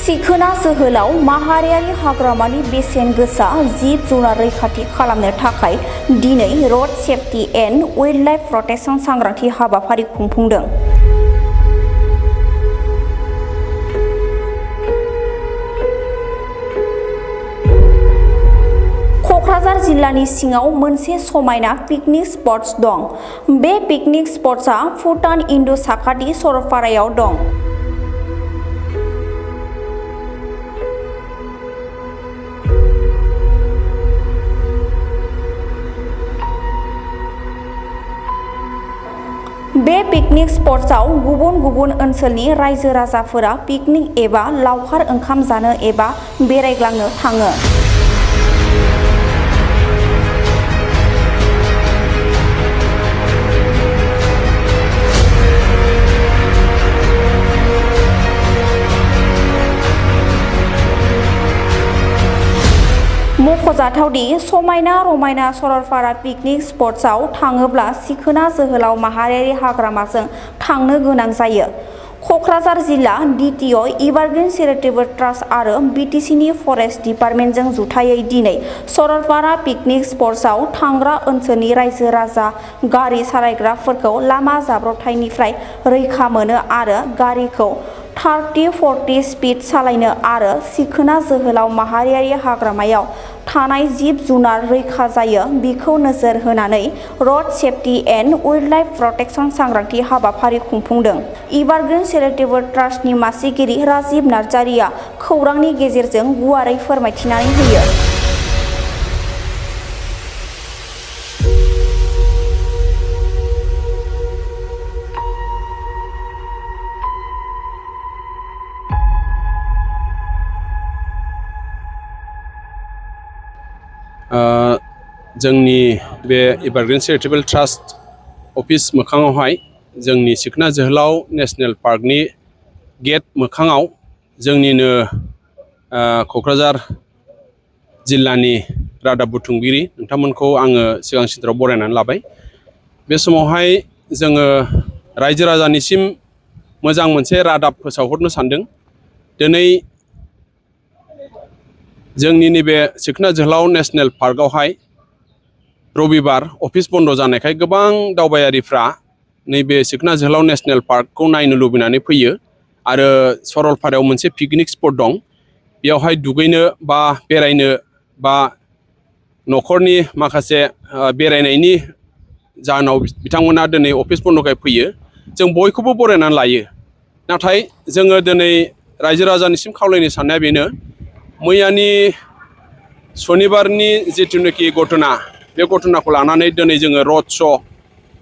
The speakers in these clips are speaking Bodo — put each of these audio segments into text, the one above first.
सिखोना जोहोलाव माहारियारि हाग्रामानि बेसेन गोसा जिब जुनार रैखाथि खालामनो थाखाय दिनै रड सेफ्टि एन्ड वाइल्डलाइफ प्रटेक्शन सांग्रांथि हाबाफारि खुंफुंदों। क'क्राझार जिल्लानि सिङाव मोनसे समायना पिकनिक स्पट्स दं। बे पिकनिक स्पट्सआ भुटान इन्डु साखाथि सरलपारायाव दं। बे पिकनिक स्पट्सआव गुबुन गुबुन ओनसोलनि रायजो राजाफोरा पिकनिक एबा लावखार ओंखाम जानो एबा बेरायग्लांनो थाङो। मख'जाथावदि समायना रमायना सरलपारा पिकनिक स्पट्सआव थाङोब्ला सिखोना जोहोलाव माहारियारि हाग्रामाजों थांनो गोनां जायो। क'क्राझार जिल्ला DTI एभारग्रीन चेरिटेबल ट्रास्ट आरो BTCनि फरेस्ट डिपार्टमेन्टजों जुथायै दिनै सरलपारा पिकनिक स्पट्सआव थांग्रा ओनसोलनि रायजो राजा गारि सालायग्राफोरखौ लामा जाब्रबथायनिफ्राय रैखा मोनो आरो गारिखौ 30-40 स्पिड सालायनो आरो सिखोना जोहोलाव माहारियारि हाग्रामायाव थानाय जिब जुनार रैखा जायो बेखौ नोजोर होनानै रड सेफ्टि एन्ड वाइल्डलाइफ प्रटेक्शन सांग्रांथि हाबाफारि खुंफुंदों। एभारग्रीन चेरिटेबल ट्रास्टनि मासिगिरि राजिब नार्जारिया खौरांनि गेजेरजों गुवारै फोरमायथिनानै होयो। जोंनि बे एभारग्रीन चेरिटेबल ट्रास्ट अफिस मोखाङावहाय जोंनि सिखोना जोहोलाव नेशनेल पार्कनि गेट मोखाङाव जोंनिनो क'क्राझार जिल्लानि रादाब बुथुमगिरि नोंथांमोनखौ आङो सिगां सिनथ्राव बरायनानै लाबाय। बे समावहाय जोङो रायजो राजानिसिम मोजां मोनसे रादाब फोसावहरनो सानदों। दिनै जोंनि नैबे सिखोना जोहोलाव नेशनेल पार्कआवहाय रबिबार अफिस बन्द जानायखाय गोबां दावबायारिफ्रा नैबे सिखोना जोहोलाव नेशनेल पार्कखौ नायनो लुबैनानै फैयो आरो सरलपारायाव मोनसे पिकनिक स्पट दं। बेयावहाय दुगैनो बा बेरायनो बा न'खरनि माखासे बेरायनायनि जाहोनाव बिथांमोना दिनै अफिस बन्दखाय फैयो। जों बयखौबो बरायनानै लायो। नाथाय जोङो दिनै रायजो राजानिसिम खावलायनो साननाया बेनो, मैयानि सनिबारनि जिथुनाखि घटना बे घटनाखौ लानानै दिनै जोङो रड श'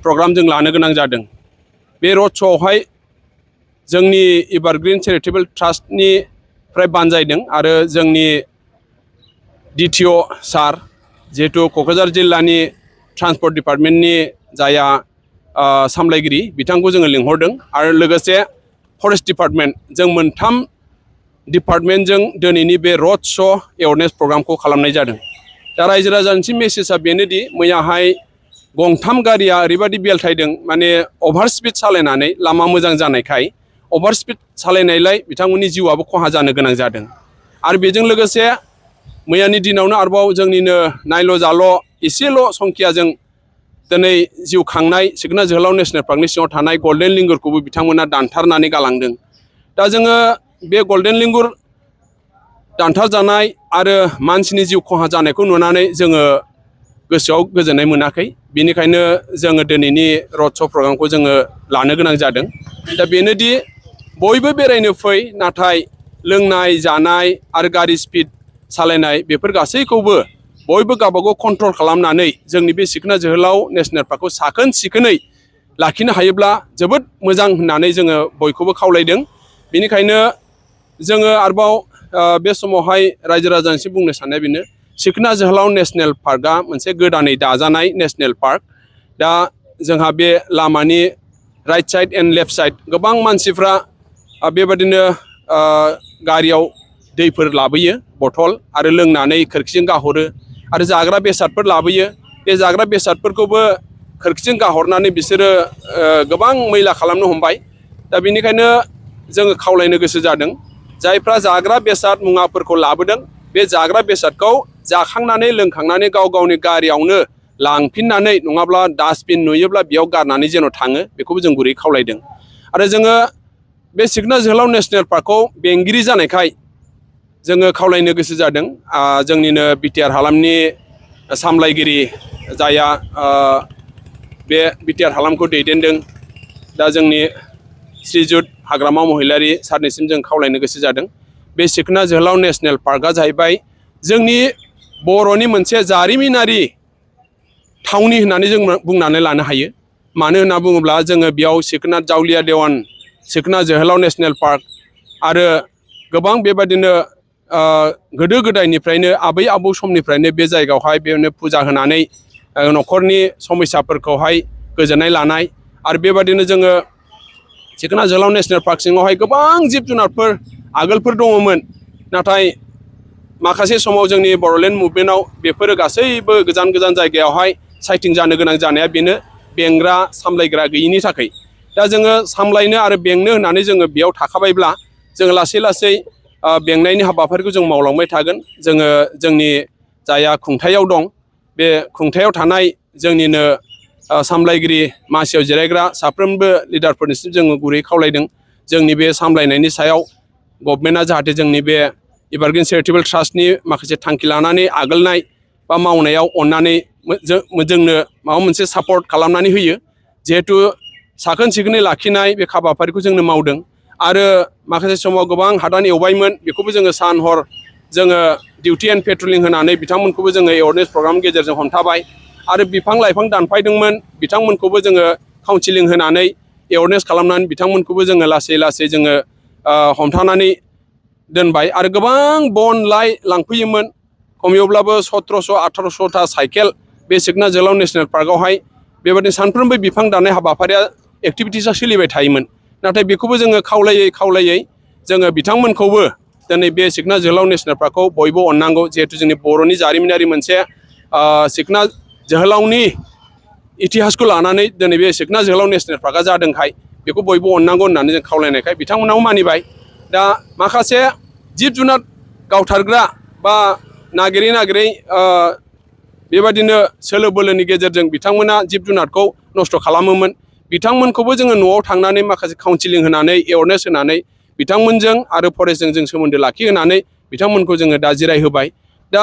प्रग्राम जों लानो गोनां जादों। बे रड श'आवहाय जोंनि एभारग्रीन चेरिटेबल ट्रास्टनिफ्राय बानजायदों आरो जोंनि DTO सार जिहेतु क'क्राझार जिल्लानि ट्रान्सपर्ट डिपार्टमेन्टनि जाया सामलायगिरि बिथांखौ जोङो लिंहरदों आरो लोगोसे फरेस्ट डिपार्टमेन्ट जों मोनथाम डिपार्टमेन्टजों दिनैनि बे रड श' एवारनेस प्रग्रामखौ खालामनाय जादों। दा रायजो राजानिसिम मेसेजआ बेनोदि मैयाहाय गंथाम गारिया ओरैबायदि बेलथायदों, माने अभार स्पिड सालायनानै लामा मोजां जानायखाय अभार स्पिड सालायनायलाय बिथांमोननि जिउआबो खहा जानो गोनां जादों। आरो बेजों लोगोसे मैयानि दिनावनो आरोबाव जोंनिनो नायल' जाल' एसेल' संखियाजों दिनै जिउ खांनाय सिखोना जोहोलाव नेशनेल पार्कनि सिङाव थानाय गल्डेन लिंगुरखौबो बिथांमोना दानथारनानै गालांदों। दा जोङो बे गल्डेन लिंगुर दानथार जानाय आरो मानसिनि जिउ खहा जानायखौ नुनानै जोङो गोसोआव गोजोननाय मोनाखै। बेनिखायनो जोङो दिनैनि रड श' प्रग्रामखौ जोङो लानो गोनां जादों। दा बेनोदि बयबो बेरायनो फै, नाथाय लोंनाय जानाय आरो गारि स्पिड सालायनाय बेफोर गासैखौबो बयबो गावबागाव कन्ट्रल खालामनानै जोंनि बे सिखोना जोहोलाव नेशनेल पार्कखौ साखोन सिखोनै लाखिनो हायोब्ला जोबोद मोजां होननानै जोङो बयखौबो खावलायदों। बेनिखायनो जोङो आरोबाव बे समावहाय रायजो राजानिसिम बुंनो साननाया बेनो, सिखोना जोहोलाव नेशनेल पार्कआ मोनसे गोदानै दाजानाय नेशनेल पार्क। दा जोंहा बे लामानि right side and left side गोबां मानसिफ्रा बेबादिनो गारियाव दैफोर लाबोयो बथल आरो लोंनानै खोरखिजों गाहरो आरो जाग्रा बेसादफोर लाबोयो। बे जाग्रा बेसादफोरखौबो खोरखिजों गाहरनानै बिसोरो गोबां मैला खालामनो हमबाय। दा बेनिखायनो जोङो खावलायनो गोसो जादों जायफ्रा जाग्रा बेसाद मुवाफोरखौ लाबोदों बे जाग्रा बेसादखौ जाखांनानै लोंखांनानै गाव गावनि गारियावनो लांफिननानै नङाब्ला डास्टबिन नुयोब्ला बेयाव गारनानै जेन' थाङो बेखौबो जों गुरै खावलायदों। आरो जोङो बे सिखना जोहोलाव नेसनेल पार्कखौ बेंगिरि जानायखाय जोङो खावलायनो गोसो जादों जोंनिनो बिटिआर हालामनि सामलायगिरि जाया बे बिटिआर हालामखौ दैदेनदों दा जोंनि श्रीजुत हाग्रामा महिलारि सारनिसिम जों खावलायनो गोसो जादों। बे सिखना जोहोलाव नेसनेल पार्कआ जाहैबाय जोंनि बर'नि मोनसे जारिमिनारि थावनि होननानै जों बुंनानै लानो हायो। मानो होनना बुङोब्ला जोङो बेयाव सिखना जावलिया देवान सिखना जोहोलाव नेसनेल पार्क आरो गोबां बेबादिनो गोदो गोदायनिफ्रायनो आबै आबौ समनिफ्रायनो बे जायगायावहाय बेयावनो फुजा होनानै न'खरनि समस्याफोरखौहाय गोजोननाय लानाय आरो बेबादिनो जोङो सिखना जोहोलाव नेसनेल पार्क सिङावहाय गोबां जिब जुनारफोर आगोलफोर दङमोन। नाथाय माखासे समाव जोंनि बड'लेण्ड मुभमेन्टआव बेफोरो गासैबो गोजान गोजान जायगायावहाय साइटिं जानो गोनां जानाया बेनो बेंग्रा सामलायग्रा गैयिनि थाखाय। दा जोङो सामलायनो आरो बेंनो होननानै जोङो बेयाव थाखाबायब्ला जोङो लासै लासै बेंनायनि हाबाफारिखौ जों मावलांबाय थागोन। जोङो जोंनि जाया खुंथायाव दं बे खुंथायाव थानाय जोंनिनो सामलायगिरि मासियाव जिरायग्रा साफ्रोमबो लिडारफोरनिसिम जोङो गुरै खावलायदों जोंनि बे सामलायनायनि सायाव गभर्नमेन्टआ जाहाथे जोंनि बे एभारग्रिन चेरिटेबोल ट्रास्टनि माखासे थांखि लानानै आगोलनाय बा मावनायाव अननानै जोंनो माबा मोनसे सापर्ट खालामनानै होयो। जिहेथु साखोन सिखोनै लाखिनाय बे हाबाफारिखौ जोंनो मावदों आरो माखासे समाव गोबां हादान एवबायमोन बेखौबो जोङो सान हर जोङो डिउटि एन्ड पेट्रलिं होनानै बिथांमोनखौबो जोङो एवारनेस प्रग्रामनि गेजेरजों हमथाबाय आरो बिफां लाइफां दानफायदोंमोन बिथांमोनखौबो जोङो काउन्सिलिं होनानै एवारनेस खालामनानै बिथांमोनखौबो जोङो लासै लासै जोङो हमथानानै दोनबाय आरो गोबां बन लाइ लांफैयोमोन खमैब्लाबो 1700-1800टा साइकेल बे सिखना जोहोलाव नेसनेल पार्कआवहाय बेबायदिनो सानफ्रोमबो बिफां दाननाय हाबाफारिया एक्टिभिटिसा सोलिबाय थायोमोन। नाथाय बेखौबो जोङो खावलायै जोङो बिथांमोनखौबो दिनै बे सिखना जोहोलाव नेसनेल पार्कखौ बयबो अननांगौ। जिहेथु जोंनि बर'नि जारिमिनारि मोनसे सिखना जोहोलावनि इतिहासखौ लानानै दिनै बे सिखना जोहोलाव नेसनेल पार्कआ जादोंखाय बेखौ बयबो अननांगौ होननानै जों खावलायनायखाय बिथांमोनाबो मानिबाय। दा माखासे जिब जुनार गावथारग्रा बा नागिरै बेबादिनो सोलो बोलोनि गेजेरजों बिथांमोना जिब जुनारखौ नस्थ' खालामोमोन। बिथांमोनखौबो जोङो न'आव थांनानै माखासे काउन्सिलिं होनानै एवारनेस होनानै बिथांमोनजों आरो फरेस्टजों जों सोमोन्दो लाखिहोनानै बिथांमोनखौ जोङो दा जिरायहोबाय। दा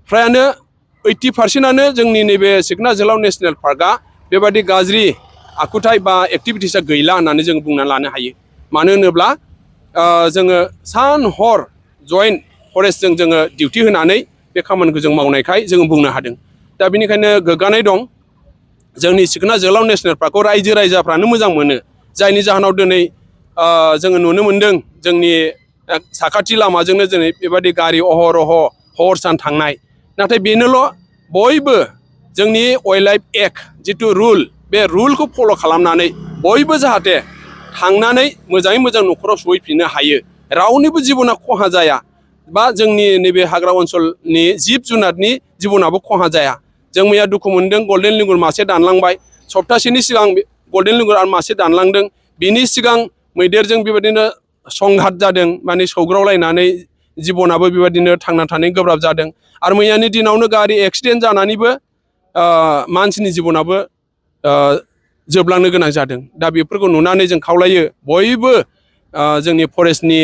फ्रायानो 80% जोंनि नैबे सिखना जोहोलाव नेसनेल पार्कआ बेबादि गाज्रि आखुथाय बा एक्टिभिटिसा गैला होननानै जों बुंना लानो हायो। मानो होनोब्ला जोङो सान हर जयेन्ट फरेस्टजों जोङो डिउटि होनानै बे खामानिखौ जों मावनायखाय जोङो बुंनो हादों। दा बेनिखायनो गोग्गानाय दं जोंनि सिखना जोहोलाव नेसनेल पार्कखौ रायजो राजाफ्रानो मोजां मोनो। जायनि जाहोनाव दिनै जोङो नुनो मोन्दों जोंनि साखाथि लामाजोंनो दिनै बेबादि गारि अहरह हर सान थांनाय। नाथाय बेनोल' बयबो जोंनि वाइल्ड लाइफ एक्ट जिथु रुल बे रुलखौ फल' खालामनानै बयबो जाहाथे थांनानै मोजाङै मोजां न'खराव सहैफिननो हायो रावनिबो जिबना खहा जाया बा जोंनि नैबे हाग्रा ओनसोलनि जिब जुनारनि जिबनाबो खहा जाया। जों मैया दुखु मोनदों गल्डेन लिंगुर मासे दानलांबाय सप्तासेनि सिगां गल्डेन लिंगुर आरो मासे दानलांदों। बिनि सिगां मैदेरजों बेबायदिनो संघात जादों माने सौग्रावलायनानै जिबनाबो बेबायदिनो थांना थानाय गोब्राब जादों। आरो मैयानि दिनावनो गारि एक्सिडेन्ट जानानैबो मानसिनि जिबनाबो जोबलांनो गोनां जादों। दा बेफोरखौ नुनानै जों खावलायो बयबो जोंनि फरेस्टनि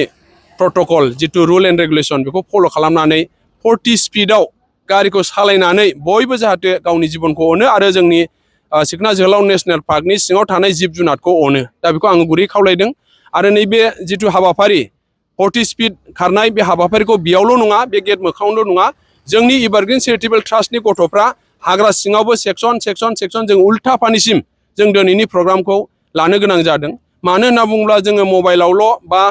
प्रट'कल जिथु रुल एन्ड रेगुलेसन बेखौ फल' खालामनानै 40 स्पिडआव गारिखौ सालायनानै बयबो जाहाथे गावनि जिबनखौ अनो आरो जोंनि सिखना जोहोलाव नेसनेल पार्कनि सिङाव थानाय जिब जुनारखौ अनो। दा बेखौ आङो गुरै खावलायदों। आरो नैबे जिथु हाबाफारि 40 स्पिड खारनाय बे हाबाफारिखौ बेयावल' नङा बे गेट मोखाङावल' नङा जोंनि एभारग्रिन चेरिटेबोल ट्रास्टनि गथ'फ्रा हाग्रा सिङावबो सेक्सन जों उल्था पानिसिम जों दिनैनि प्रग्रामखौ लानो गोनां जादों। मानो होनना बुङोब्ला जोङो मबाइलावल' बा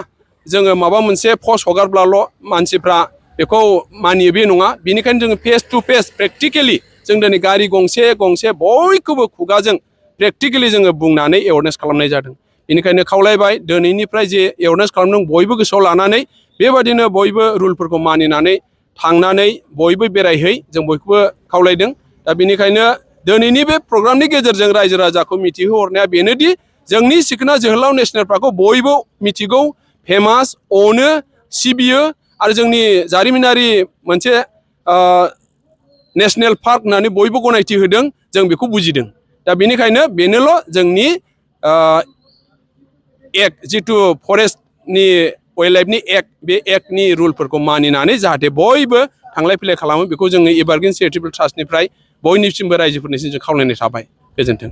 जोङो माबा मोनसे पस्ट हगारब्लाल' मानसिफ्रा बेखौ मानियो बे नङा। बेनिखायनो जोङो फेस टु फेस प्रेक्टिकेलि जों दिनै गारि गंसे बयखौबो खुगाजों प्रेक्टिकेलि जोङो बुंनानै एवारनेस खालामनाय जादों। बेनिखायनो खावलायबाय दिनैनिफ्राय जे एवारनेस खालामदों बयबो गोसोआव लानानै बेबादिनो बयबो रुलफोरखौ मानिनानै थांनानै बयबो बेरायहै जों बयखौबो खावलायदों। दा बेनिखायनो दिनैनि बे प्रग्रामनि गेजेरजों रायजो राजाखौ मिथिहोहरनाया बेनोदि जोंनि सिखना जोहोलाव नेसनेल पार्कखौ बयबो मिथिगौ फेमास अनो सिबियो आरो जोंनि जारिमिनारि मोनसे नेशनेल पार्क होननानै बयबो गनायथि होदों जों बेखौ बुजिदों दा बेनिखायनो बेनोल' जोंनि एक्ट जिथु फरेस्टनि वाइल्ड लाइफनि एक्ट बे एक्टनि रुलफोरखौ मानिनानै जाहाथे बयबो थांलाय फैलाय खालामो बेखौ जोङो एभारग्रिन चेरिटेबोल ट्रास्टनिफ्राय बयनिसिमबो रायजोफोरनिसिम जों खावलायनाय थाबाय गोजोन्थों।